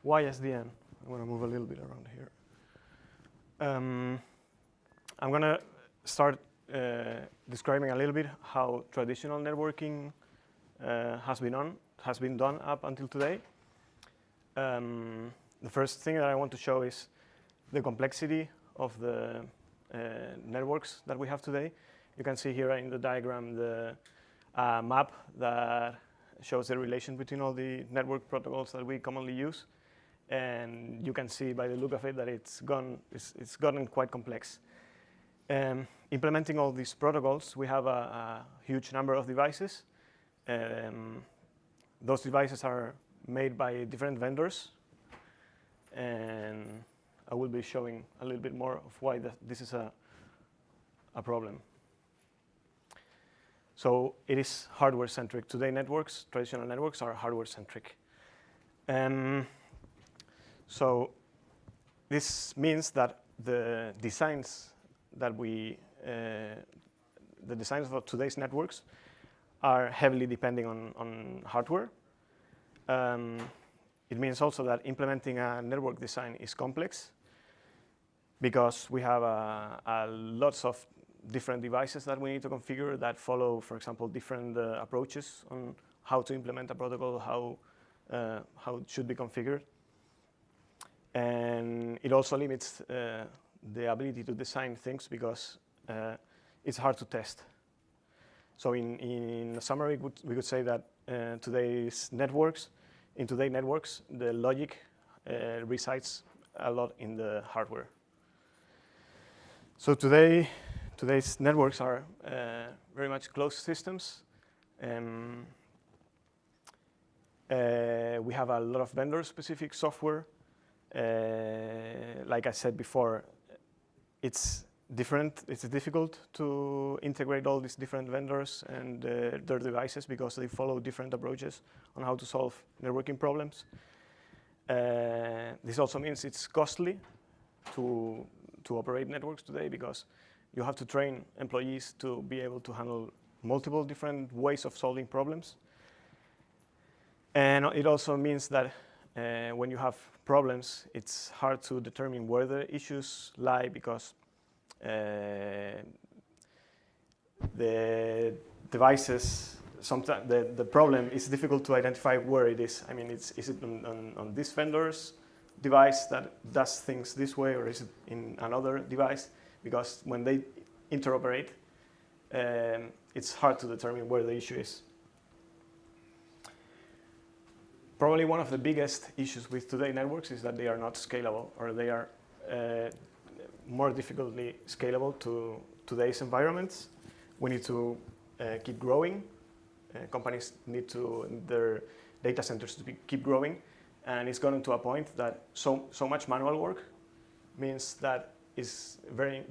why SDN? I'm going to move a little bit around here. I'm going to start describing a little bit how traditional networking has been done up until today. The first thing that I want to show is the complexity of the networks that we have today. You can see here in the diagram the map that shows the relation between all the network protocols that we commonly use. And you can see by the look of it that it's gotten quite complex. Implementing all these protocols, we have a huge number of devices. Those devices are made by different vendors. And I will be showing a little bit more of why this is a problem. So it is hardware-centric. Today, traditional networks are hardware-centric. So this means that the designs of today's networks are heavily depending on hardware. It means also that implementing a network design is complex because we have lots of different devices that we need to configure that follow, for example, different approaches on how to implement a protocol, how it should be configured. And it also limits the ability to design things because it's hard to test. So in summary, we could say that in today's networks, the logic resides a lot in the hardware. So today's networks are very much closed systems. We have a lot of vendor-specific software. Like I said before, it's different. It's difficult to integrate all these different vendors and their devices because they follow different approaches on how to solve networking problems. This also means it's costly to operate networks today because you have to train employees to be able to handle multiple different ways of solving problems. And it also means that when you have problems, it's hard to determine where the issues lie because the devices, sometimes the problem is difficult to identify where it is. I mean, is it on this vendor's device that does things this way, or is it in another device? Because when they interoperate, it's hard to determine where the issue is. Probably one of the biggest issues with today's networks is that they are not scalable, or they are more difficultly scalable to today's environments. We need to keep growing. Companies need their data centers to keep growing. And it's gotten to a point that so much manual work means that it's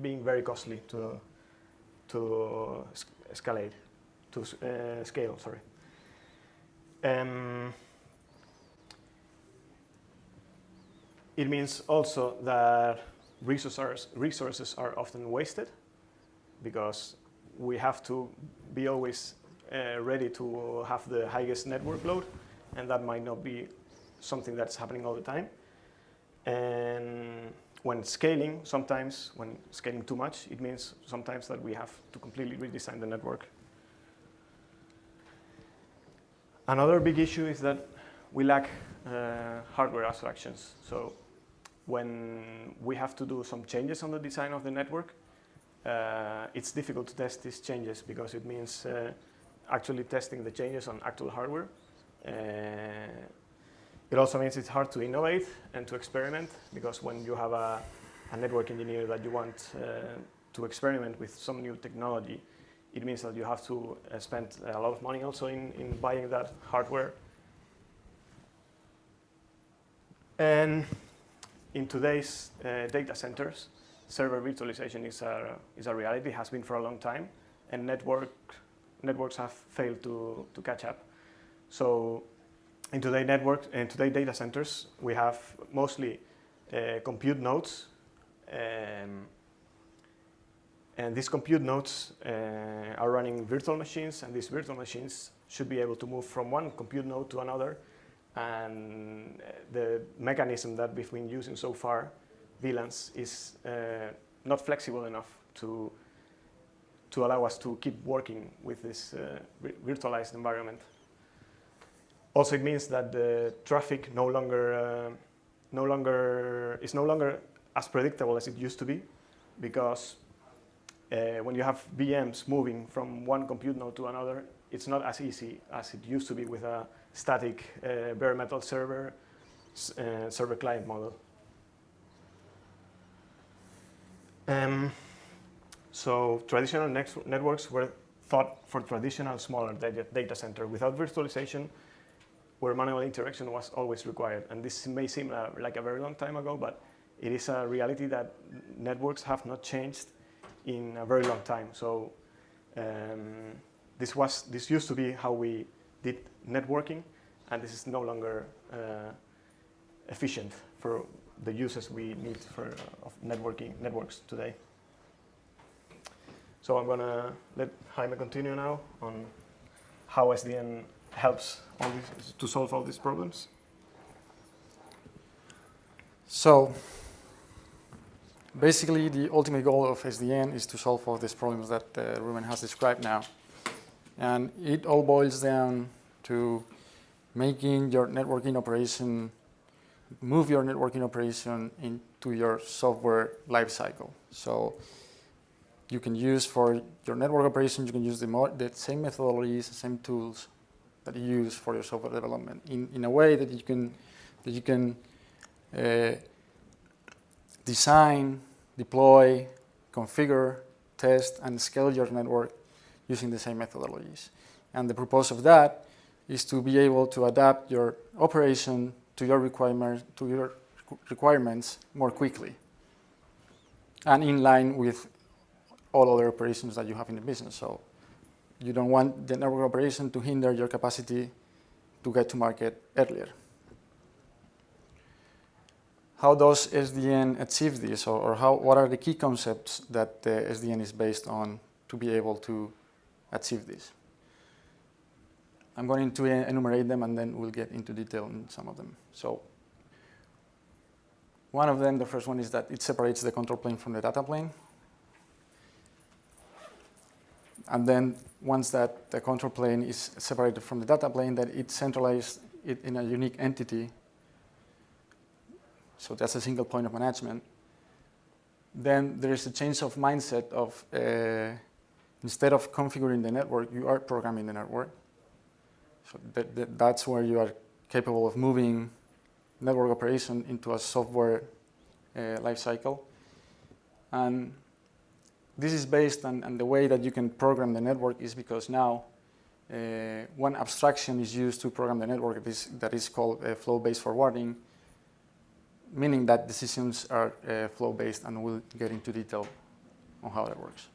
being very costly to scale. Sorry. It means also that resources are often wasted because we have to be always ready to have the highest network load, and that might not be something that's happening all the time. And when scaling too much, it means sometimes that we have to completely redesign the network. Another big issue is that we lack hardware abstractions. So when we have to do some changes on the design of the network, it's difficult to test these changes because it means actually testing the changes on actual hardware. It also means it's hard to innovate and to experiment because when you have a network engineer that you want to experiment with some new technology, it means that you have to spend a lot of money also in buying that hardware. And in today's data centers, server virtualization is a reality, has been for a long time, and networks have failed to catch up. So in today's data centers, we have mostly compute nodes, and these compute nodes are running virtual machines, and these virtual machines should be able to move from one compute node to another And the mechanism that we've been using so far, VLANs, is not flexible enough to allow us to keep working with this virtualized environment. Also, it means that the traffic is no longer as predictable as it used to be, because when you have VMs moving from one compute node to another, it's not as easy as it used to be with a static bare metal server client model. So traditional networks were thought for traditional smaller data center. Without virtualization, where manual interaction was always required. And this may seem like a very long time ago, but it is a reality that networks have not changed in a very long time. So this used to be how we did networking, and this is no longer efficient for the uses we need of networks today. So I'm gonna let Jaime continue now on how SDN helps to solve all these problems. So basically, the ultimate goal of SDN is to solve all these problems that Ruben has described now. And it all boils down to making your networking operation, move your networking operation into your software lifecycle. So you can use for your network operation, you can use the same methodologies, the same tools that you use for your software development in a way that you can design, deploy, configure, test, and scale your network using the same methodologies. And the purpose of that is to be able to adapt your operation to your requirements more quickly and in line with all other operations that you have in the business. So you don't want the network operation to hinder your capacity to get to market earlier. How does SDN achieve this, or what are the key concepts that SDN is based on to be able to achieve this? I'm going to enumerate them, and then we'll get into detail in some of them. So one of them, the first one, is that it separates the control plane from the data plane. And then once that the control plane is separated from the data plane, then it centralizes it in a unique entity. So that's a single point of management. Then there is a change of mindset of instead of configuring the network, you are programming the network. So that's where you are capable of moving network operation into a software lifecycle. And this is based on the way that you can program the network is because now one abstraction is used to program the network that is called flow-based forwarding, meaning that decisions are flow-based, and we'll get into detail on how that works.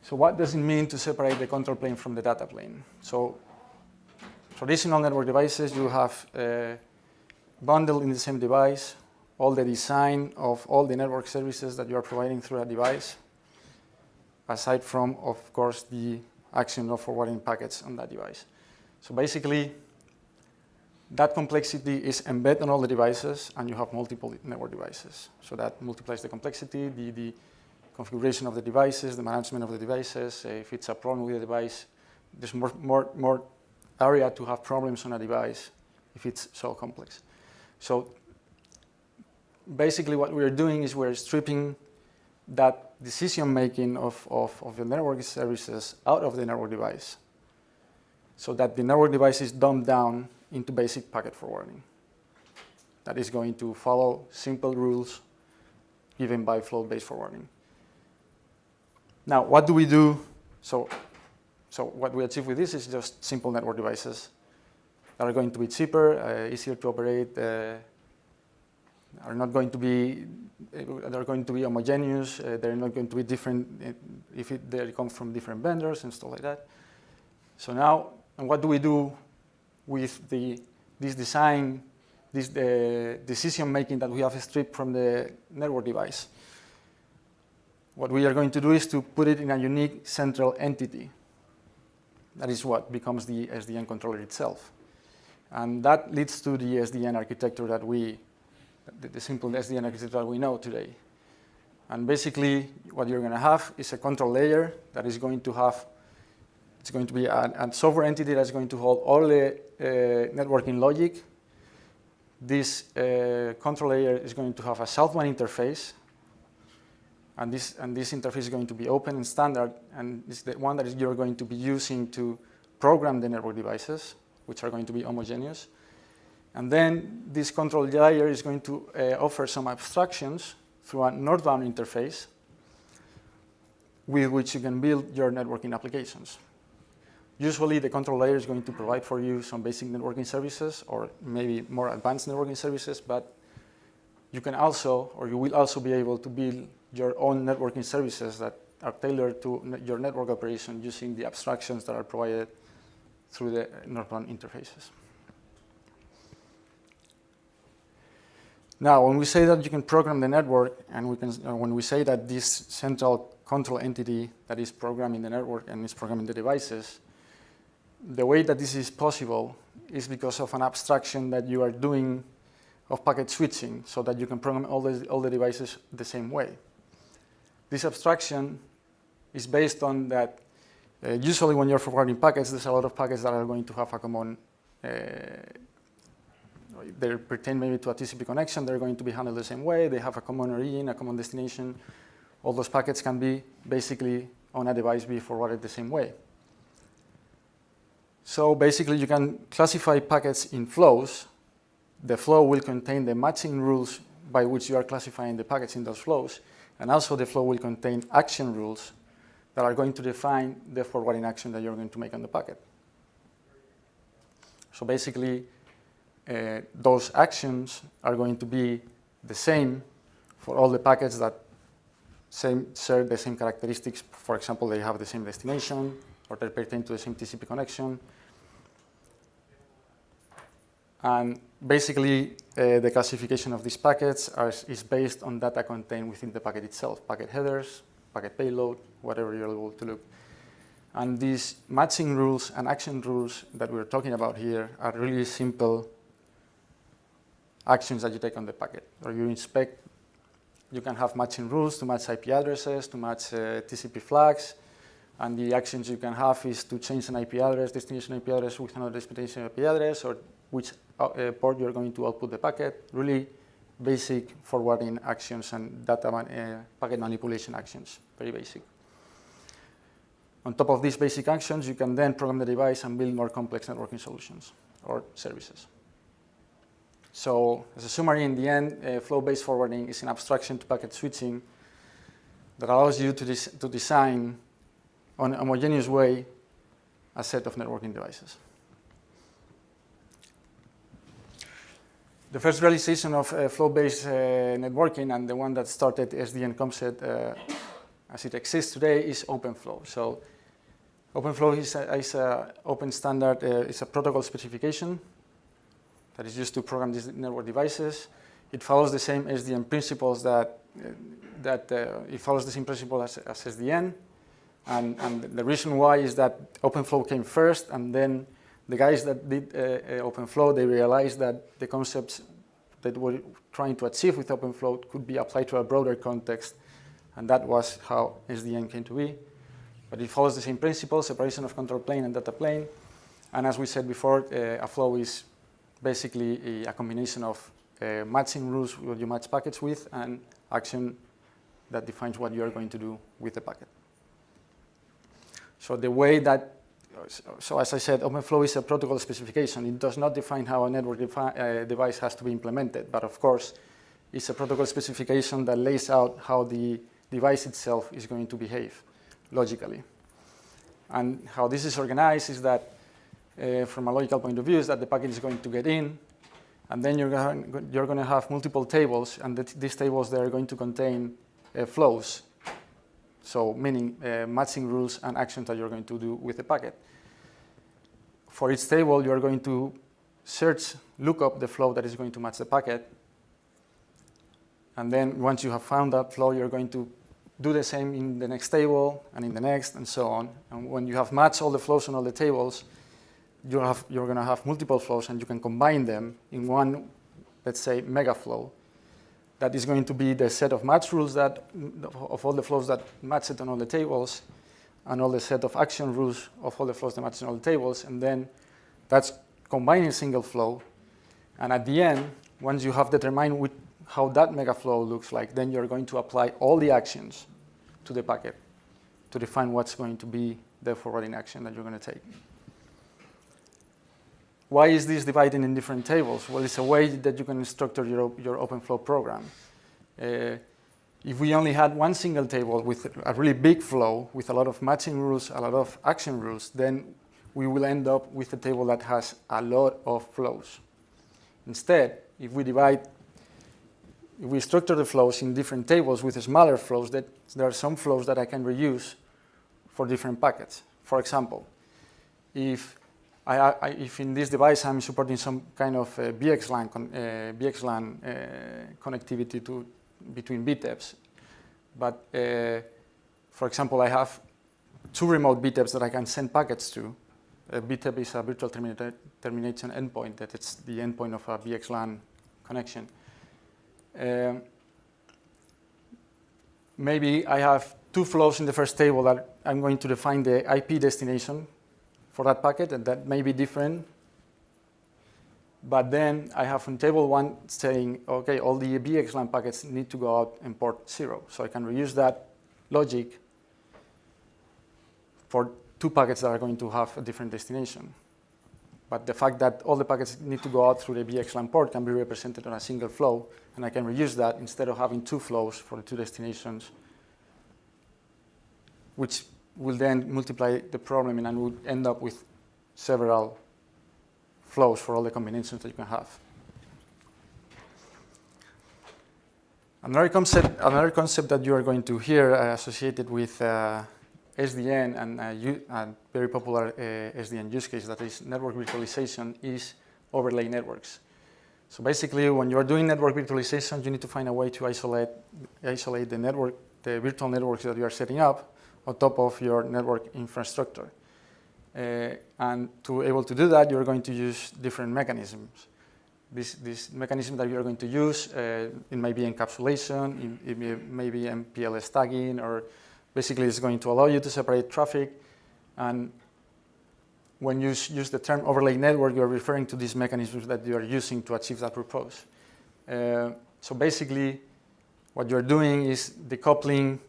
So what does it mean to separate the control plane from the data plane? So traditional network devices, you have bundled in the same device all the design of all the network services that you are providing through a device, aside from, of course, the action of forwarding packets on that device. So basically, that complexity is embedded on all the devices, and you have multiple network devices. So that multiplies the complexity, the configuration of the devices, the management of the devices. If it's a problem with the device, there's more area to have problems on a device if it's so complex. So basically what we're doing is we're stripping that decision-making of the network services out of the network device so that the network device is dumbed down into basic packet forwarding. That is going to follow simple rules given by flow-based forwarding. Now, what do we do? So what we achieve with this is just simple network devices that are going to be cheaper, easier to operate, they're going to be homogeneous. They're not going to be different if they come from different vendors and stuff like that. So now, and what do we do with this design, this decision making that we have stripped from the network device? What we are going to do is to put it in a unique central entity. That is what becomes the SDN controller itself. And that leads to the SDN architecture that the simple SDN architecture that we know today. And basically, what you're going to have is a control layer that is going to have, it's going to be a software entity that's going to hold all the networking logic. This control layer is going to have a southbound interface. And this interface is going to be open and standard, and it's the one that you're going to be using to program the network devices, which are going to be homogeneous. And then this control layer is going to offer some abstractions through a northbound interface with which you can build your networking applications. Usually, the control layer is going to provide for you some basic networking services or maybe more advanced networking services, but you can also, or you will also be able to build your own networking services that are tailored to your network operation using the abstractions that are provided through the northbound interfaces. Now, when we say that you can program the network, and when we say that this central control entity that is programming the network and is programming the devices, the way that this is possible is because of an abstraction that you are doing of packet switching, so that you can program all the devices the same way. This abstraction is based on that usually when you're forwarding packets, there's a lot of packets that are going to have a common, they pertain maybe to a TCP connection, they're going to be handled the same way, they have a common origin, a common destination. All those packets can be basically on a device be forwarded the same way. So basically you can classify packets in flows. The flow will contain the matching rules by which you are classifying the packets in those flows. And also the flow will contain action rules that are going to define the forwarding action that you're going to make on the packet. So basically, those actions are going to be the same for all the packets that share the same characteristics. For example, they have the same destination, or they pertain to the same TCP connection. And basically, the classification of these packets is based on data contained within the packet itself, packet headers, packet payload, whatever you're able to look. And these matching rules and action rules that we're talking about here are really simple actions that you take on the packet. Or you inspect, you can have matching rules to match IP addresses, to match TCP flags. And the actions you can have is to change an IP address, destination IP address with another destination IP address, or which port you're going to output the packet. Really basic forwarding actions and data packet manipulation actions, very basic. On top of these basic actions, you can then program the device and build more complex networking solutions or services. So as a summary, in the end, flow-based forwarding is an abstraction to packet switching that allows you to design on a homogeneous way a set of networking devices. The first realization of flow-based networking, and the one that started SDN concept as it exists today, is OpenFlow. So OpenFlow is an open standard, it's a protocol specification that is used to program these network devices. It follows the same SDN principles it follows the same principle as SDN. And the reason why is that OpenFlow came first, and then the guys that did OpenFlow, they realized that the concepts that we're trying to achieve with OpenFlow could be applied to a broader context, and that was how SDN came to be. But it follows the same principles, separation of control plane and data plane. And as we said before, a flow is basically a combination of matching rules what you match packets with and action that defines what you are going to do with the packet. So the way that, so as I said, OpenFlow is a protocol specification. It does not define how a network device has to be implemented, but of course, it's a protocol specification that lays out how the device itself is going to behave logically. And how this is organized is that, from a logical point of view, is that the packet is going to get in, and then you're going to have multiple tables, and these tables, they are going to contain flows. So meaning matching rules and actions that you're going to do with the packet. For each table, you're going to look up the flow that is going to match the packet. And then once you have found that flow, you're going to do the same in the next table and in the next and so on. And when you have matched all the flows on all the tables, you're going to have multiple flows, and you can combine them in one, let's say, mega flow. That is going to be the set of match rules that of all the flows that match it on all the tables, and all the set of action rules of all the flows that match on all the tables, and then that's combined in a single flow. And at the end, once you have determined how that mega flow looks like, then you're going to apply all the actions to the packet to define what's going to be the forwarding action that you're going to take. Why is this divided in different tables? Well, it's a way that you can structure your OpenFlow program. If we only had one single table with a really big flow, with a lot of matching rules, a lot of action rules, then we will end up with a table that has a lot of flows. Instead, if we structure the flows in different tables with smaller flows, there are some flows that I can reuse for different packets. For example, if in this device I'm supporting some kind of VXLAN connectivity between VTEPs, but for example, I have two remote VTEPs that I can send packets to. A VTEP is a virtual termination endpoint, that it's the endpoint of a VXLAN connection. Maybe I have two flows in the first table that I'm going to define the IP destination for that packet, and that may be different. But then I have on table 1 saying, okay, all the VXLAN packets need to go out and port 0. So I can reuse that logic for two packets that are going to have a different destination. But the fact that all the packets need to go out through the VXLAN port can be represented on a single flow, and I can reuse that instead of having two flows for the two destinations, which will then multiply the problem, and would end up with several flows for all the combinations that you can have. Another concept that you are going to hear associated with SDN and a very popular SDN use case, that is network virtualization, is overlay networks. So basically, when you are doing network virtualization, you need to find a way to isolate the virtual networks that you are setting up on top of your network infrastructure. And to be able to do that, you're going to use different mechanisms. This mechanism that you're going to use, it may be encapsulation, it may be MPLS tagging, or basically it's going to allow you to separate traffic. And when you use the term overlay network, you're referring to these mechanisms that you are using to achieve that purpose. So basically, what you're doing is decoupling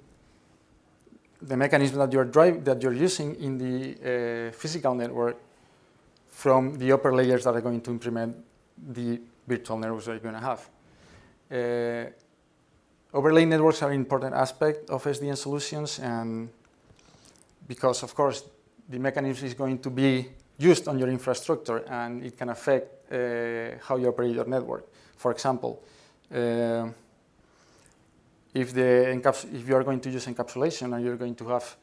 the mechanism that you're using in the physical network from the upper layers that are going to implement the virtual networks that you're going to have. Overlay networks are an important aspect of SDN solutions, and because, of course, the mechanism is going to be used on your infrastructure, and it can affect how you operate your network. For example, if you are going to use encapsulation and you're going to have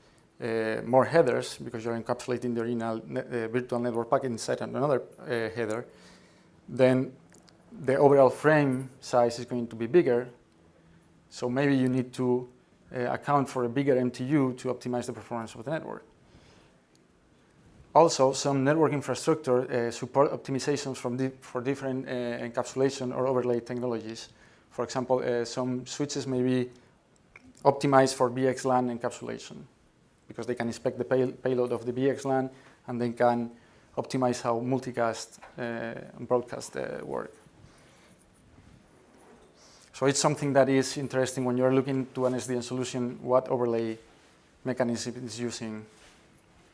more headers because you're encapsulating the original virtual network packet inside another header, then the overall frame size is going to be bigger. So maybe you need to account for a bigger MTU to optimize the performance of the network. Also, some network infrastructure support optimizations for different encapsulation or overlay technologies. For example, some switches may be optimized for VXLAN encapsulation because they can inspect the payload of the VXLAN, and they can optimize how multicast and broadcast work. So it's something that is interesting when you're looking to an SDN solution, what overlay mechanism is using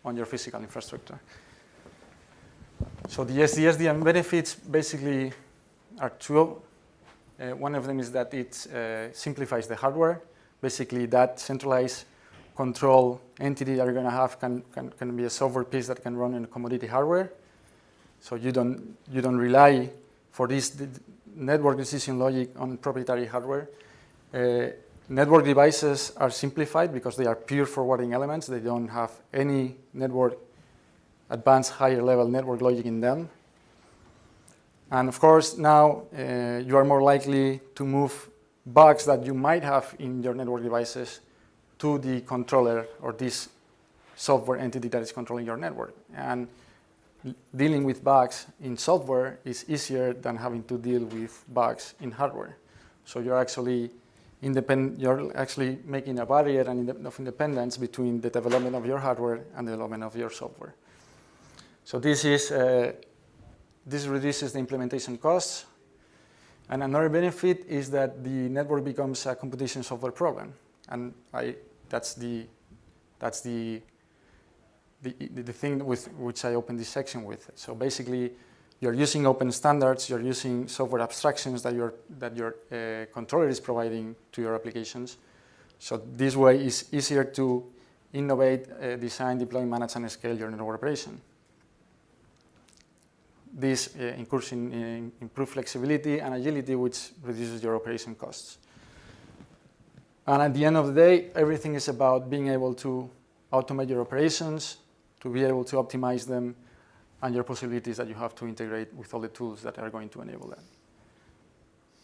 on your physical infrastructure. So the SDN benefits basically are two. One of them is that it simplifies the hardware. Basically, that centralized control entity that you're going to have can be a software piece that can run in commodity hardware. So you don't rely for this network decision logic on proprietary hardware. Network devices are simplified because they are pure forwarding elements. They don't have any network advanced higher level network logic in them. And of course, now you are more likely to move bugs that you might have in your network devices to the controller or this software entity that is controlling your network. And dealing with bugs in software is easier than having to deal with bugs in hardware. So you're actually making a barrier of independence between the development of your hardware and the development of your software. So this reduces the implementation costs. And another benefit is that the network becomes a computation software problem. And that's the thing with which I opened this section with. So basically, you're using open standards, you're using software abstractions that your controller is providing to your applications. So this way it's easier to innovate, design, deploy, manage, and scale your network operation. This incurs in improved flexibility and agility, which reduces your operation costs. And at the end of the day, everything is about being able to automate your operations, to be able to optimize them, and your possibilities that you have to integrate with all the tools that are going to enable that.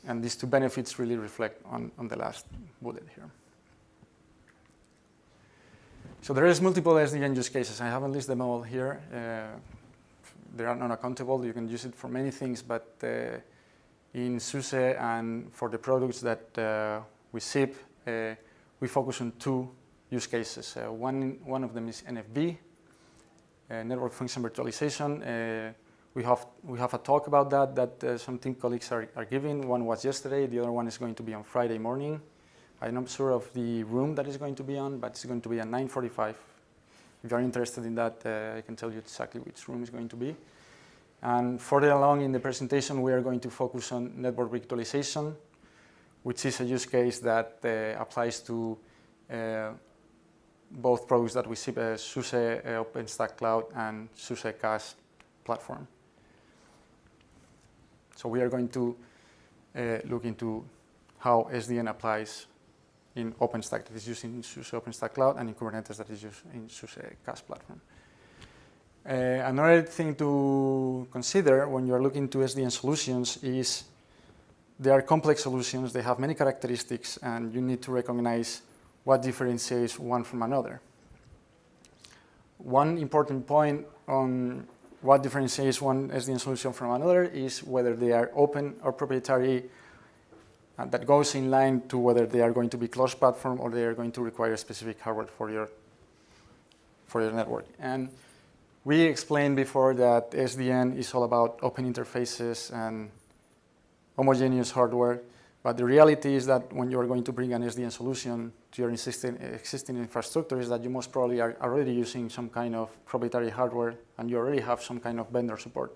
And these two benefits really reflect on the last bullet here. So there is multiple SDN use cases. I haven't listed them all here. They are non-accountable. You can use it for many things, but in SUSE and for the products that we ship, we focus on two use cases. One of them is NFV, network function virtualization. We have a talk about that some team colleagues are giving. One was yesterday. The other one is going to be on Friday morning. I'm not sure of the room that is going to be on, but it's going to be at 9:45. If you're interested in that, I can tell you exactly which room is going to be. And further along in the presentation, we are going to focus on network virtualization, which is a use case that applies to both products that we ship, SUSE OpenStack Cloud and SUSE CaaS platform. So we are going to look into how SDN applies in OpenStack that is used in SUSE OpenStack Cloud and in Kubernetes that is used in SUSE CaaS platform. Another thing to consider when you're looking to SDN solutions is they are complex solutions, they have many characteristics, and you need to recognize what differentiates one from another. One important point on what differentiates one SDN solution from another is whether they are open or proprietary. That goes in line to whether they are going to be closed platform or they are going to require specific hardware for your network. And we explained before that SDN is all about open interfaces and homogeneous hardware, but the reality is that when you are going to bring an SDN solution to your existing infrastructure is that you most probably are already using some kind of proprietary hardware and you already have some kind of vendor support.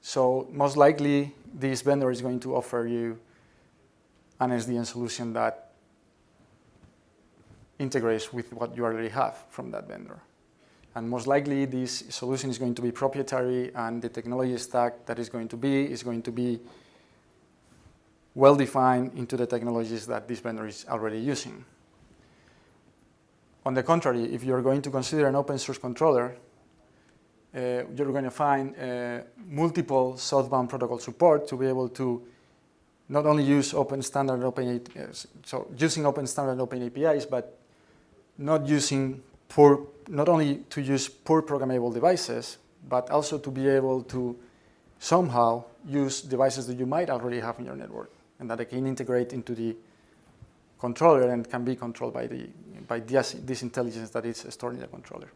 So most likely this vendor is going to offer you an SDN solution that integrates with what you already have from that vendor. And most likely this solution is going to be proprietary, and the technology stack that is going to be well-defined into the technologies that this vendor is already using. On the contrary, if you're going to consider an open source controller, you're going to find multiple southbound protocol support to be able to not only use open standard open APIs, so using open standard open APIs, but not only to use poor programmable devices, but also to be able to somehow use devices that you might already have in your network and that they can integrate into the controller and can be controlled by this intelligence that is stored in the controller.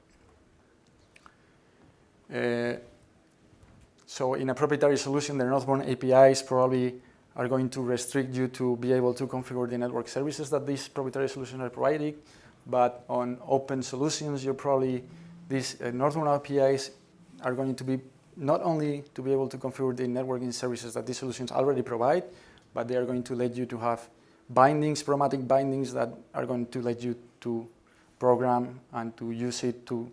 So in a proprietary solution, the northbound APIs probably are going to restrict you to be able to configure the network services that these proprietary solutions are providing. But on open solutions, these northbound APIs are going to be not only to be able to configure the networking services that these solutions already provide, but they are going to let you to have bindings, programmatic bindings that are going to let you to program and to use it to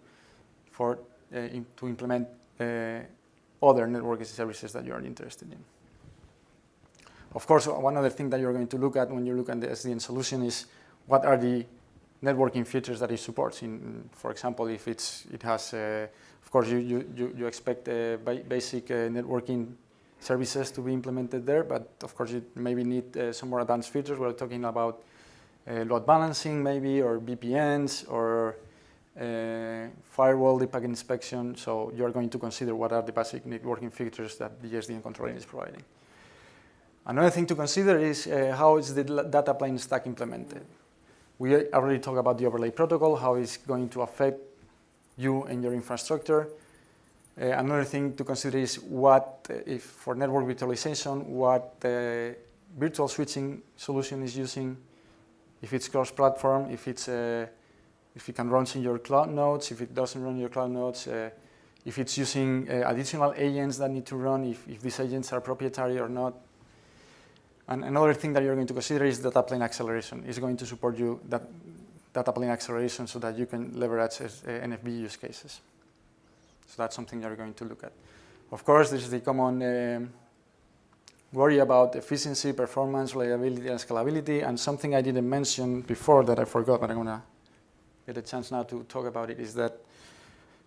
implement other networking services that you are interested in. Of course, one other thing that you're going to look at when you look at the SDN solution is what are the networking features that it supports. For example, if it has, of course, you expect basic networking services to be implemented there, but of course you maybe need some more advanced features. We're talking about load balancing maybe, or VPNs, or firewall deep packet inspection. So you're going to consider what are the basic networking features that the SDN controller is providing. Another thing to consider is how is the data plane stack implemented. We already talked about the overlay protocol, how it's going to affect you and your infrastructure. Another thing to consider is what, if for network virtualization, what virtual switching solution is using, if it's cross-platform, if it can run in your cloud nodes, if it doesn't run your cloud nodes, if it's using additional agents that need to run, if these agents are proprietary or not. And another thing that you're going to consider is data plane acceleration. It's going to support you that data plane acceleration so that you can leverage NFV use cases. So that's something you're going to look at. Of course, this is the common worry about efficiency, performance, reliability, and scalability. And something I didn't mention before that I forgot, but I'm going to get a chance now to talk about it, is that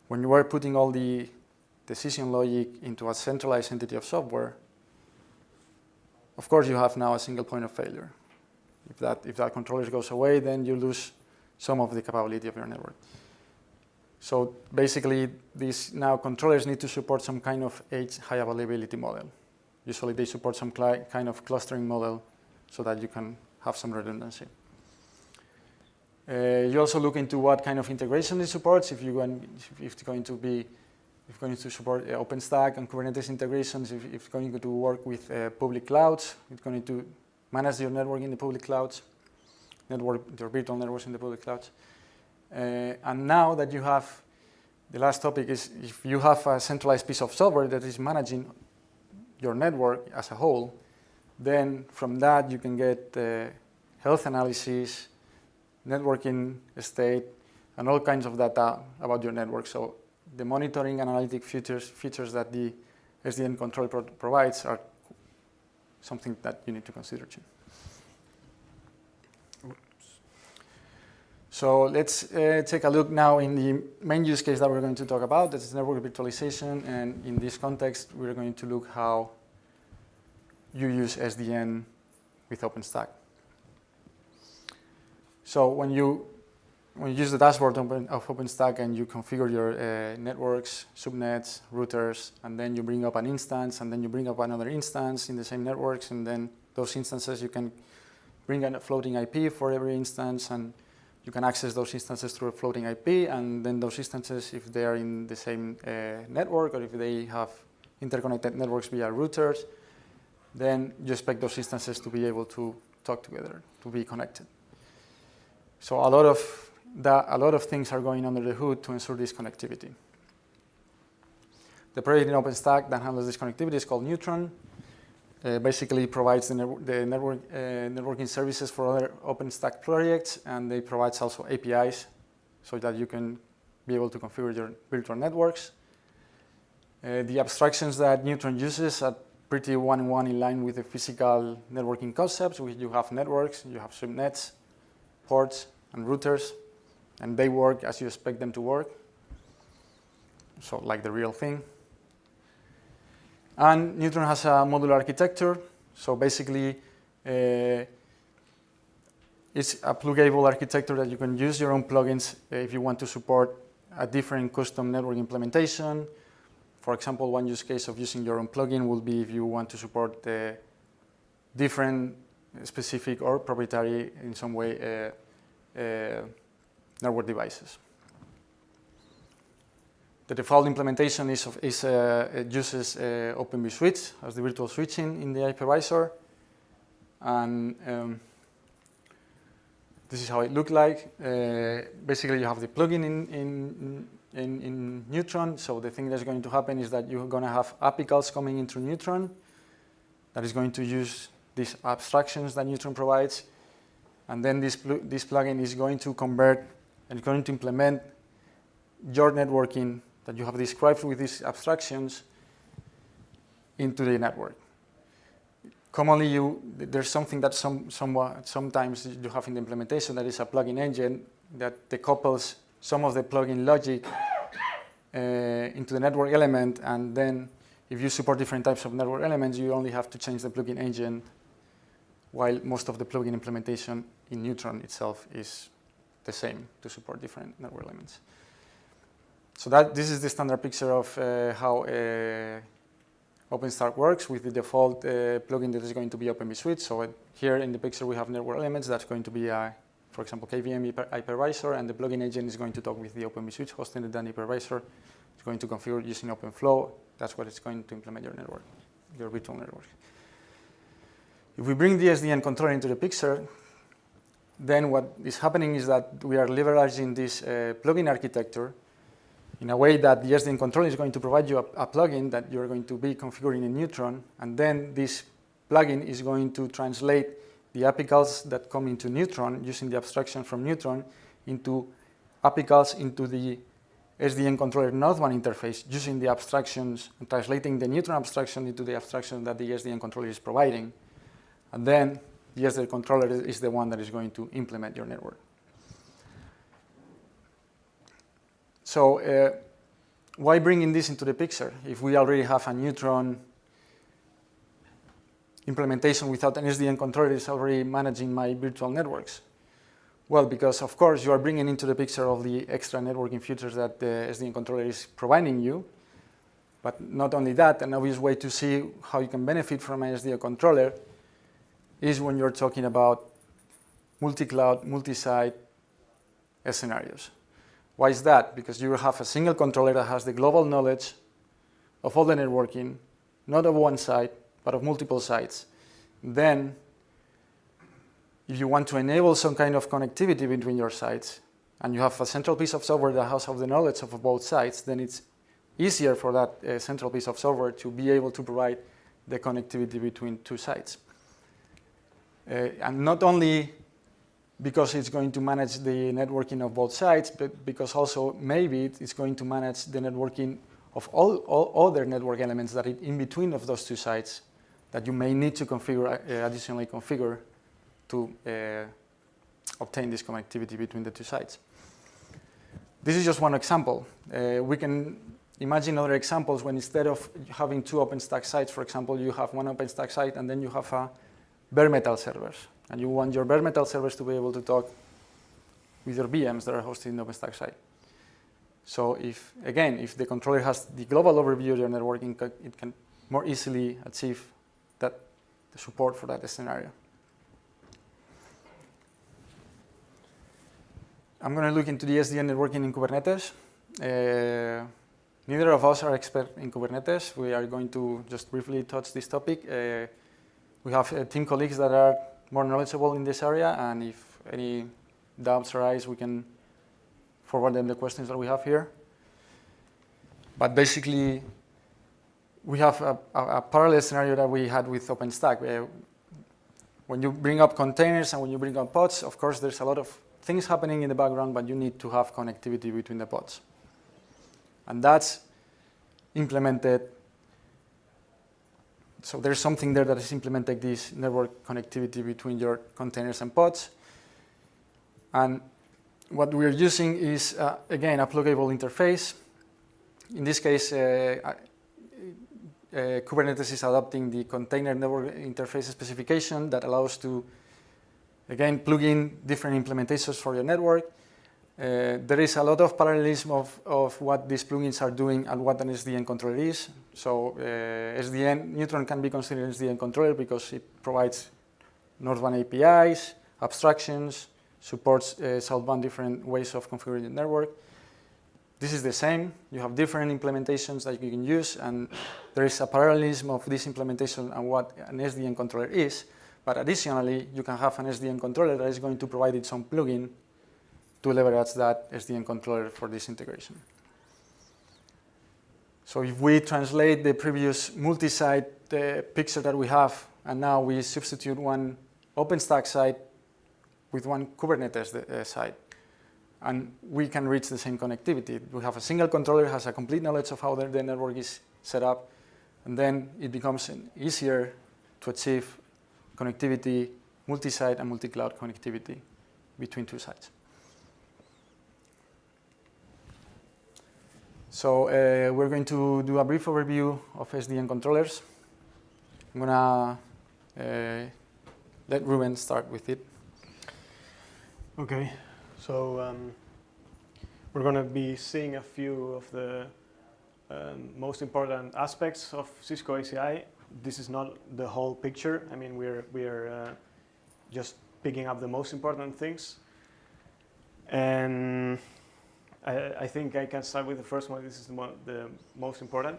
when you are putting all the decision logic into a centralized entity of software, of course, you have now a single point of failure. If that controller goes away, then you lose some of the capability of your network. So basically, these now controllers need to support some kind of edge high availability model. Usually, they support some kind of clustering model so that you can have some redundancy. You also look into what kind of integration it supports. If it's going to support OpenStack and Kubernetes integrations, if it's going to work with public clouds, it's going to manage your network in the public clouds, your virtual networks in the public clouds. And now that you have, the last topic is if you have a centralized piece of software that is managing your network as a whole, then from that you can get health analysis, networking state, and all kinds of data about your network. So the monitoring analytic features that the SDN control provides are something that you need to consider too. So let's take a look now in the main use case that we're going to talk about. This is network virtualization, and in this context, we're going to look how you use SDN with OpenStack. So when you use the dashboard of OpenStack and you configure your networks, subnets, routers, and then you bring up an instance, and then you bring up another instance in the same networks, and then those instances you can bring in a floating IP for every instance, and you can access those instances through a floating IP, and then those instances, if they are in the same network or if they have interconnected networks via routers, then you expect those instances to be able to talk together, to be connected. So a lot of things are going under the hood to ensure this connectivity. The project in OpenStack that handles this connectivity is called Neutron. Basically provides the networking services for other OpenStack projects, and they provides also APIs so that you can be able to configure your virtual networks. The abstractions that Neutron uses are pretty one-on-one in line with the physical networking concepts. You have networks, you have subnets, ports, and routers, and they work as you expect them to work, so like the real thing. And Neutron has a modular architecture, so basically it's a pluggable architecture that you can use your own plugins if you want to support a different custom network implementation. For example, one use case of using your own plugin will be if you want to support the different specific or proprietary in some way network devices. The default implementation uses OpenVSwitch as the virtual switching in the hypervisor, and this is how it looked like. Basically, you have the plugin in Neutron. So the thing that's going to happen is that you're going to have API calls coming into Neutron that is going to use these abstractions that Neutron provides, and then this plugin is going to convert and going to implement your networking that you have described with these abstractions into the network. Commonly, there's something that sometimes you have in the implementation that is a plugin engine that decouples some of the plugin logic into the network element, and then if you support different types of network elements, you only have to change the plugin engine while most of the plugin implementation in Neutron itself is the same to support different network elements. So this is the standard picture of how OpenStack works with the default plugin that is going to be OpenVSwitch. So here in the picture we have network elements. That's going to be, for example, KVM hypervisor, and the plugin agent is going to talk with the OpenVSwitch hosting the Dan hypervisor. It's going to configure using OpenFlow. That's what it's going to implement your network, your virtual network. If we bring the SDN controller into the picture, then what is happening is that we are leveraging this plugin architecture in a way that the SDN controller is going to provide you a plugin that you're going to be configuring in Neutron, and then this plugin is going to translate the API calls that come into Neutron using the abstraction from Neutron into API calls into the SDN controller Node 1 interface using the abstractions and translating the Neutron abstraction into the abstraction that the SDN controller is providing. And then the SDN controller is the one that is going to implement your network. So why bringing this into the picture if we already have a Neutron implementation without an SDN controller is already managing my virtual networks? Well, because of course you are bringing into the picture all the extra networking features that the SDN controller is providing you. But not only that, an obvious way to see how you can benefit from an SDN controller is when you're talking about multi-cloud, multi-site scenarios. Why is that? Because you have a single controller that has the global knowledge of all the networking, not of one site, but of multiple sites. Then, if you want to enable some kind of connectivity between your sites, and you have a central piece of software that has all the knowledge of both sites, then it's easier for that central piece of software to be able to provide the connectivity between two sites. And not only because it's going to manage the networking of both sites, but because also maybe it's going to manage the networking of all other network elements that are in between of those two sites that you may need to configure, additionally configure to obtain this connectivity between the two sites. This is just one example. We can imagine other examples when instead of having two OpenStack sites, for example, you have one OpenStack site and then you have a bare metal servers, and you want your bare metal servers to be able to talk with your VMs that are hosted in the OpenStack site. So if the controller has the global overview of your networking, it can more easily achieve the support for that scenario. I'm going to look into the SDN networking in Kubernetes. Neither of us are expert in Kubernetes. We are going to just briefly touch this topic. We have team colleagues that are more knowledgeable in this area, and if any doubts arise, we can forward them the questions that we have here. But basically, we have a parallel scenario that we had with OpenStack. When you bring up containers and when you bring up pods, of course, there's a lot of things happening in the background, but you need to have connectivity between the pods. And that's implemented. So there's something there that is implementing this network connectivity between your containers and pods. And what we're using is, again, a pluggable interface. In this case, Kubernetes is adopting the container network interface specification that allows to, again, plug in different implementations for your network. There is a lot of parallelism of what these plugins are doing and what an SDN controller is. So Neutron can be considered an SDN controller because it provides Node 1 APIs, abstractions, supports southbound different ways of configuring the network. This is the same. You have different implementations that you can use, and there is a parallelism of this implementation and what an SDN controller is. But additionally, you can have an SDN controller that is going to provide its own plugin to leverage that SDN controller for this integration. So if we translate the previous multi-site picture that we have, and now we substitute one OpenStack site with one Kubernetes site, and we can reach the same connectivity. We have a single controller, has a complete knowledge of how the network is set up, and then it becomes easier to achieve connectivity, multi-site and multi-cloud connectivity between two sites. So we're going to do a brief overview of SDN controllers. I'm going to let Ruben start with it. Okay, so we're going to be seeing a few of the most important aspects of Cisco ACI. This is not the whole picture. I mean, we're just picking up the most important things. And I think I can start with the first one. This is the most important.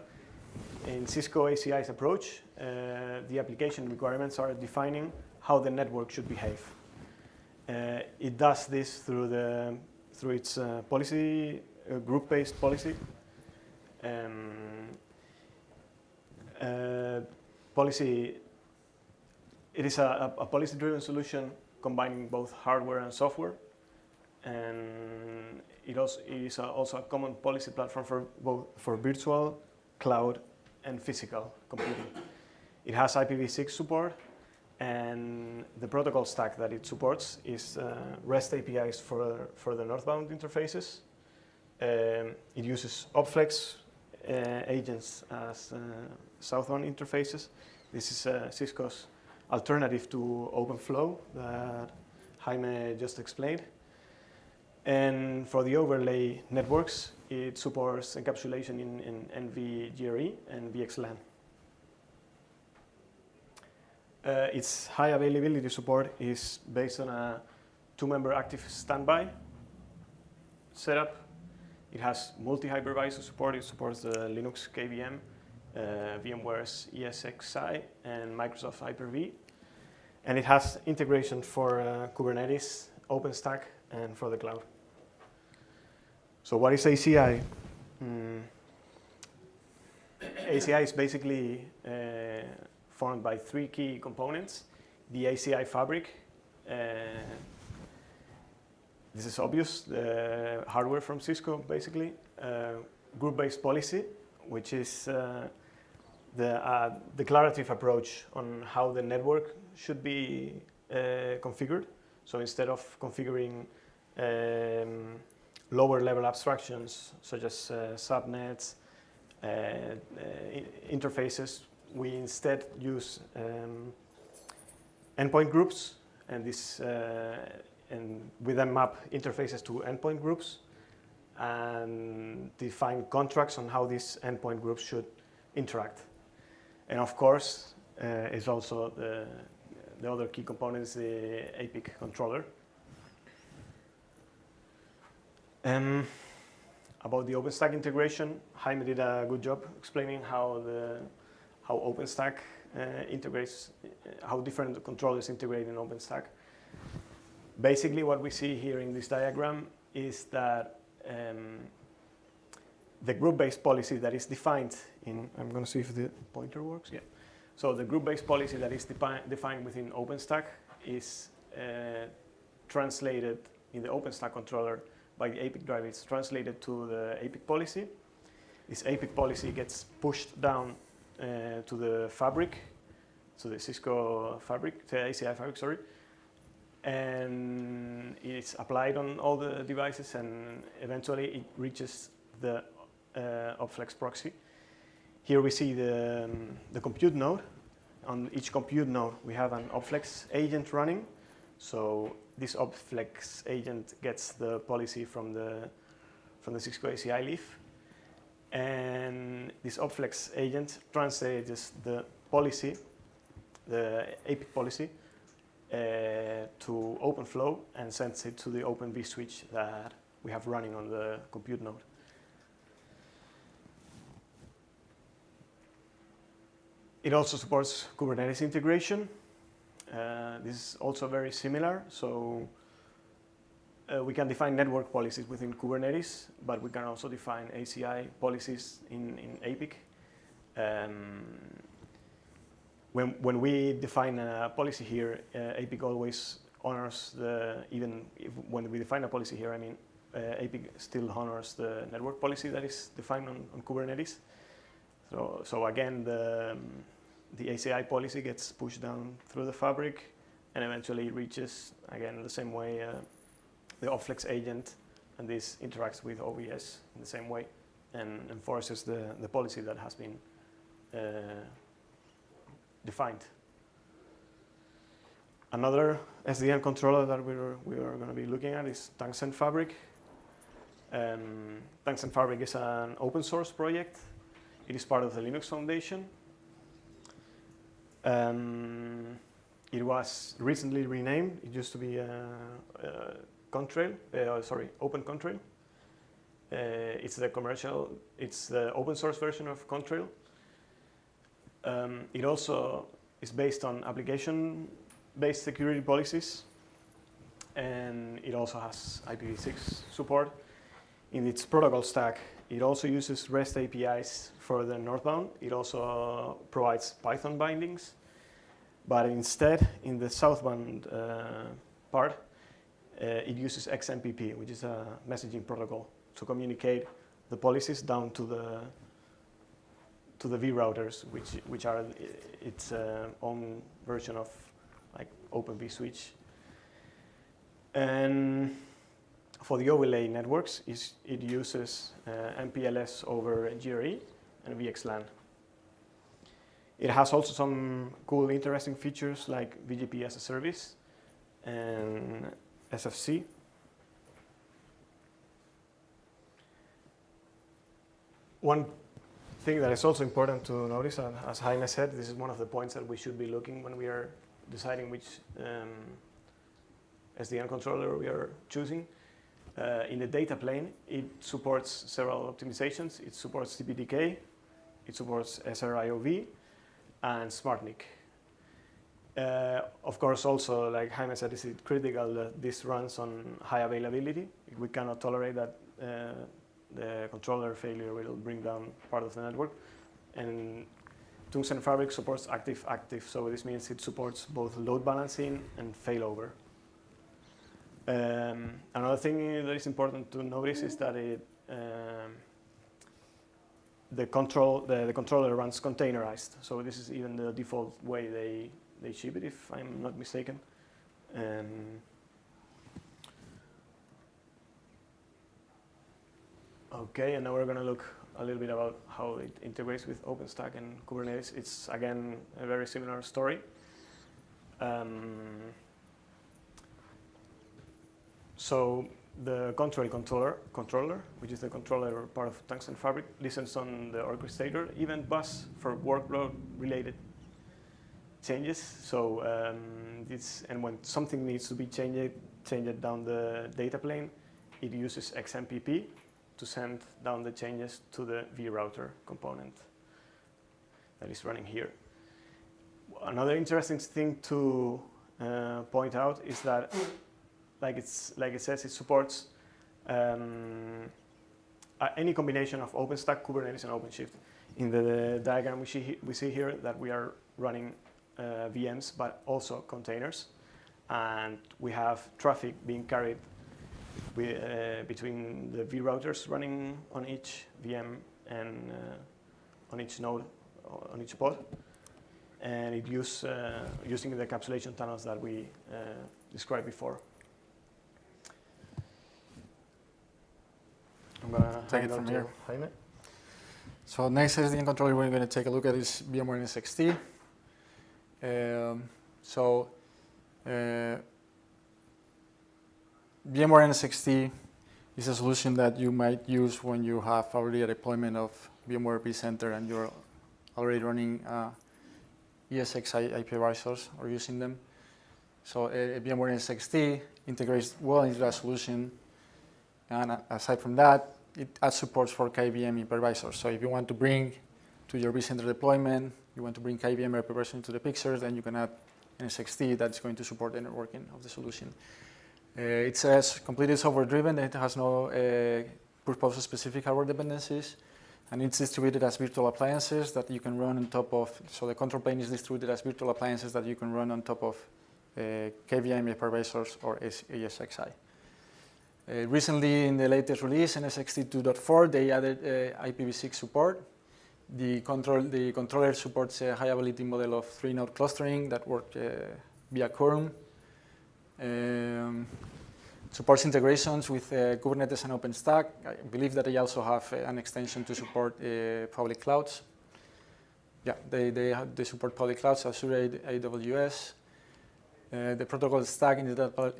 In Cisco ACI's approach, the application requirements are defining how the network should behave. It does this through its policy, group-based policy. It is a policy-driven solution combining both hardware and software, and it is also a common policy platform for virtual, cloud, and physical computing. It has IPv6 support, and the protocol stack that it supports is REST APIs for the northbound interfaces. It uses OpenFlex agents as southbound interfaces. This is Cisco's alternative to OpenFlow that Jaime just explained. And for the overlay networks, it supports encapsulation in NVGRE and VXLAN. Its high availability support is based on a 2-member active standby setup. It has multi-hypervisor support. It supports the Linux KVM, VMware's ESXi, and Microsoft Hyper-V. And it has integration for Kubernetes, OpenStack, and for the cloud. So what is ACI? ACI is basically formed by 3 key components. The ACI fabric. This is obvious, the hardware from Cisco, basically. Group-based policy, which is the declarative approach on how the network should be configured. So instead of configuring lower-level abstractions, such as subnets, interfaces, we instead use endpoint groups, and we then map interfaces to endpoint groups and define contracts on how these endpoint groups should interact. And of course, is also the other key component is the APIC controller. About the OpenStack integration, Jaime did a good job explaining how OpenStack integrates, how different controllers integrate in OpenStack. Basically, what we see here in this diagram is that the group-based policy that is defined in, I'm going to see if the pointer works. Yeah. So the group-based policy that is defined within OpenStack is translated in the OpenStack controller by the APIC driver. It's translated to the APIC policy. This APIC policy gets pushed down to the fabric, to the Cisco fabric, the ACI fabric, sorry. And it's applied on all the devices, and eventually it reaches the OpenFlex proxy. Here we see the compute node. On each compute node, we have an OpenFlex agent running. So this OpenFlex agent gets the policy from the Cisco ACI leaf. And this OpenFlex agent translates the policy, the APIC policy, to OpenFlow and sends it to the Open vSwitch that we have running on the compute node. It also supports Kubernetes integration. This is also very similar. So we can define network policies within Kubernetes, but we can also define ACI policies in APIC. When we define a policy here, APIC always honors when we define a policy here, I mean, APIC still honors the network policy that is defined on Kubernetes. So again, the ACI policy gets pushed down through the fabric and eventually reaches, again, the same way, the OpenFlex agent, and this interacts with OVS in the same way and enforces the policy that has been defined. Another SDN controller that we are going to be looking at is Tungsten Fabric. Tungsten Fabric is an open source project. It is part of the Linux Foundation. It was recently renamed. It used to be Contrail, Open Contrail. It's the open source version of Contrail. It also is based on application-based security policies, and it also has IPv6 support. In its protocol stack, it also uses REST APIs for the northbound. It also provides Python bindings, but instead, in the southbound part, it uses XMPP, which is a messaging protocol, to communicate the policies down to the V routers, which are its own version of like Open vSwitch. And for the overlay networks, it uses MPLS over GRE and VXLAN. It has also some cool, interesting features like VGP as a service and SFC. One thing that is also important to notice, as Jaime said, this is one of the points that we should be looking when we are deciding which SDN controller we are choosing. In the data plane, it supports several optimizations. It supports TPDK, it supports SRIOV, and SmartNIC. Of course, also, like Jaime said, it's critical that this runs on high availability. We cannot tolerate that the controller failure will bring down part of the network. And Tungsten Fabric supports active-active, so this means it supports both load balancing and failover. Another thing that is important to notice is that the controller runs containerized, so this is even the default way they ship it, if I'm not mistaken. Okay, and now we're going to look a little bit about how it integrates with OpenStack and Kubernetes. It's, again, a very similar story. So the Contrail controller, which is the controller part of Tungsten Fabric, listens on the orchestrator event bus for workload-related changes. So and when something needs to be changed down the data plane, it uses XMPP to send down the changes to the vRouter component that is running here. Another interesting thing to point out is that, like it says, it supports any combination of OpenStack, Kubernetes, and OpenShift. In the diagram we see here that we are running VMs, but also containers, and we have traffic being carried between the vRouters running on each VM and on each node, on each pod, and it using the encapsulation tunnels that we described before. I'm going to take it from here. Jaime. So next SDN controller we're going to take a look at is VMware NSX-T. VMware NSX-T is a solution that you might use when you have already a deployment of VMware vCenter and you're already running ESXi hypervisors or using them. So VMware NSX-T integrates well into that solution, and aside from that, it adds support for KVM hypervisors. So if you want to bring to your vCenter deployment, you want to bring KVM hypervisor into the pictures, then you can add NSX-T that's going to support the networking of the solution. It's completely software-driven. It has no purpose-specific hardware dependencies, and it's distributed as virtual appliances that you can run on top of. So the control plane is distributed as virtual appliances that you can run on top of KVM hypervisors or ESXi. Recently, in the latest release, NSX-T 2.4, they added IPv6 support. The controller supports a high-availability model of 3-node clustering that works via Quorum. Supports integrations with Kubernetes and OpenStack. I believe that they also have an extension to support public clouds. Yeah, they support public clouds, Azure, AWS. The protocol stack in the data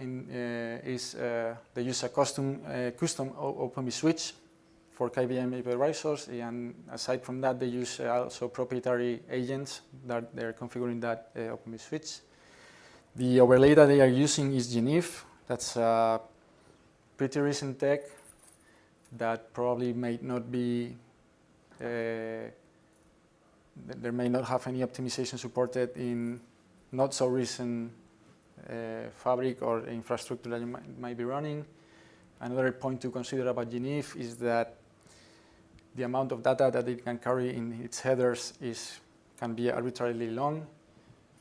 is they use a custom OpenB switch for KVM hypervisors, and aside from that, they use also proprietary agents that they're configuring that OpenB switch. The overlay that they are using is Geneve. That's a pretty recent tech that probably may not be, there may not have any optimization supported in not so recent fabric or infrastructure that you might be running. Another point to consider about Geneve is that the amount of data that it can carry in its headers can be arbitrarily long.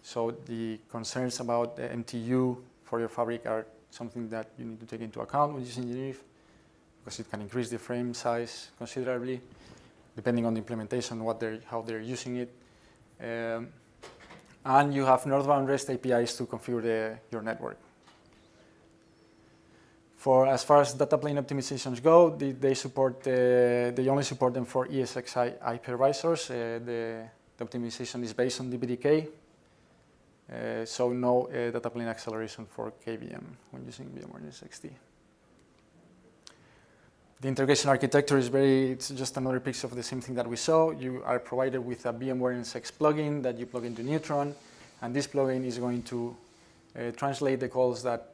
So the concerns about the MTU for your fabric are something that you need to take into account when using Geneve, because it can increase the frame size considerably, depending on the implementation, how they're using it. And you have northbound REST APIs to configure your network. As far as data plane optimizations go, they only support them for ESXi hypervisors. The optimization is based on DBDK, so no data plane acceleration for KVM when using VMware NSX-T. The integration architecture is it's just another picture of the same thing that we saw. You are provided with a VMware NSX plugin that you plug into Neutron, and this plugin is going to translate the calls that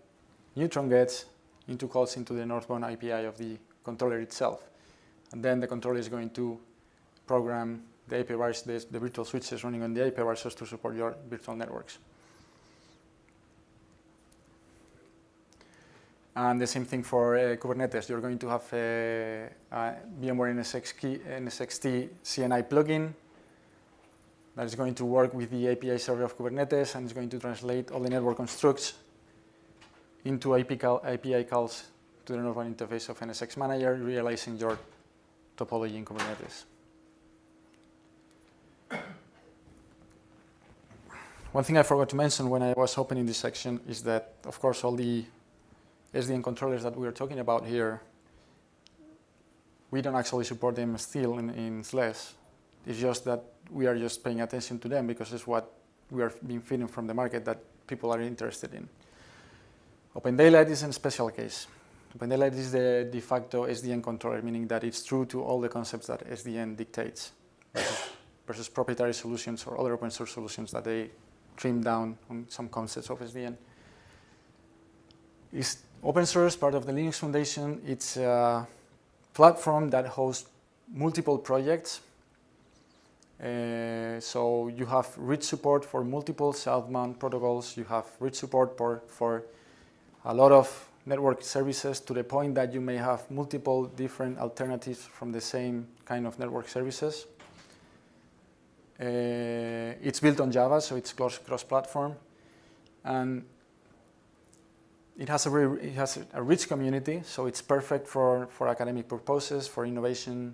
Neutron gets into calls into the northbound API of the controller itself. And then the controller is going to program the API, the virtual switches running on the API visors to support your virtual networks. And the same thing for Kubernetes. You're going to have a VMware NSX-T CNI plugin that is going to work with the API server of Kubernetes, and is going to translate all the network constructs into API calls to the northbound interface of NSX Manager, realizing your topology in Kubernetes. One thing I forgot to mention when I was opening this section is that, of course, all the SDN controllers that we are talking about here, we don't actually support them still in SLES. It's just that we are just paying attention to them because it's what we are being feeding from the market that people are interested in. OpenDayLight is a special case. OpenDayLight is the de facto SDN controller, meaning that it's true to all the concepts that SDN dictates versus proprietary solutions or other open source solutions that they trim down on some concepts of SDN. It's open source, part of the Linux Foundation. It's a platform that hosts multiple projects. So you have rich support for multiple southbound protocols. You have rich support for a lot of network services, to the point that you may have multiple different alternatives from the same kind of network services. It's built on Java, so it's cross-platform. And it has a rich community, so it's perfect for academic purposes, for innovation,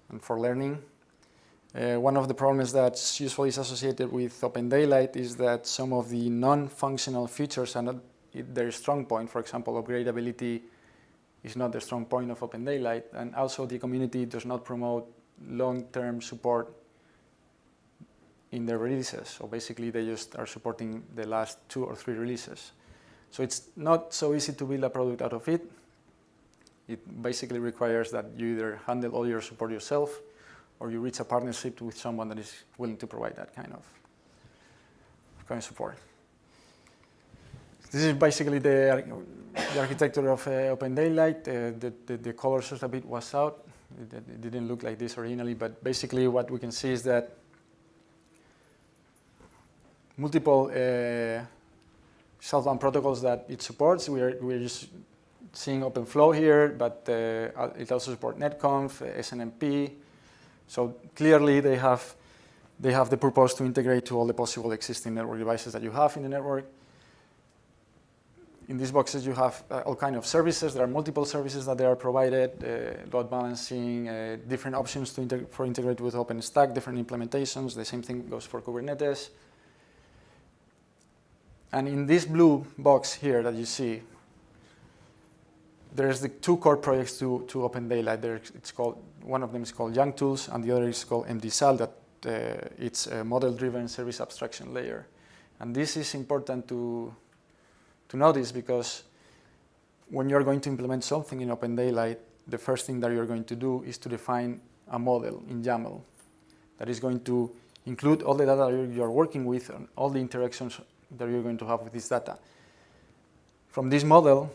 and for learning. One of the problems that's usually associated with OpenDayLight is that some of the non-functional features are not their strong point. For example, upgradability is not the strong point of OpenDayLight, and also the community does not promote long-term support in their releases. So basically, they just are supporting the last 2 or 3 releases. So it's not so easy to build a product out of it. It basically requires that you either handle all your support yourself, or you reach a partnership with someone that is willing to provide that kind of support. This is basically the architecture of OpenDayLight. The color source a bit was out. It didn't look like this originally, but basically what we can see is that multiple southbound protocols that it supports. We're just seeing OpenFlow here, but it also supports netconf, SNMP. So clearly they have the purpose to integrate to all the possible existing network devices that you have in the network. In these boxes you have all kinds of services. There are multiple services that they are provided, load balancing, different options for integrate with OpenStack, different implementations. The same thing goes for Kubernetes. And in this blue box here that you see, there's the 2 core projects to OpenDayLight. One of them is called Young Tools, and the other is called MDSAL, that it's a model-driven service abstraction layer. And this is important to notice, because when you're going to implement something in OpenDaylight, the first thing that you're going to do is to define a model in YAML that is going to include all the data you're working with and all the interactions that you're going to have with this data. From this model,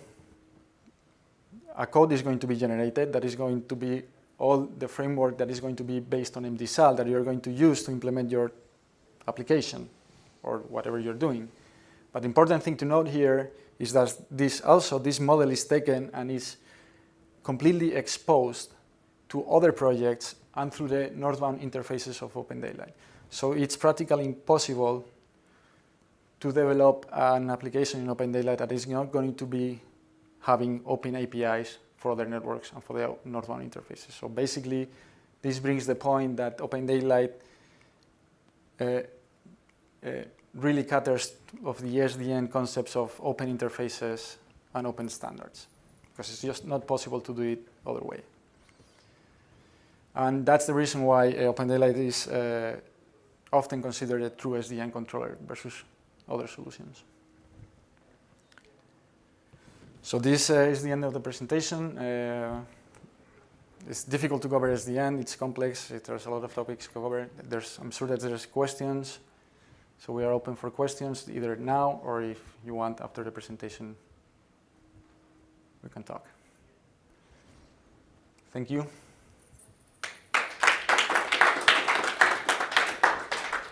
a code is going to be generated that is going to be all the framework that is going to be based on MDSAL that you're going to use to implement your application or whatever you're doing. But the important thing to note here is that this model is taken and is completely exposed to other projects and through the northbound interfaces of OpenDaylight. So it's practically impossible to develop an application in OpenDaylight that is not going to be having open APIs for other networks and for the northbound interfaces. So basically, this brings the point that OpenDaylight really caters of the SDN concepts of open interfaces and open standards, because it's just not possible to do it other way. And that's the reason why OpenDaylight is often considered a true SDN controller versus other solutions. So this is the end of the presentation. It's difficult to cover SDN. It's complex. There's a lot of topics to cover. I'm sure that there's questions. So we are open for questions either now or if you want after the presentation, we can talk. Thank you.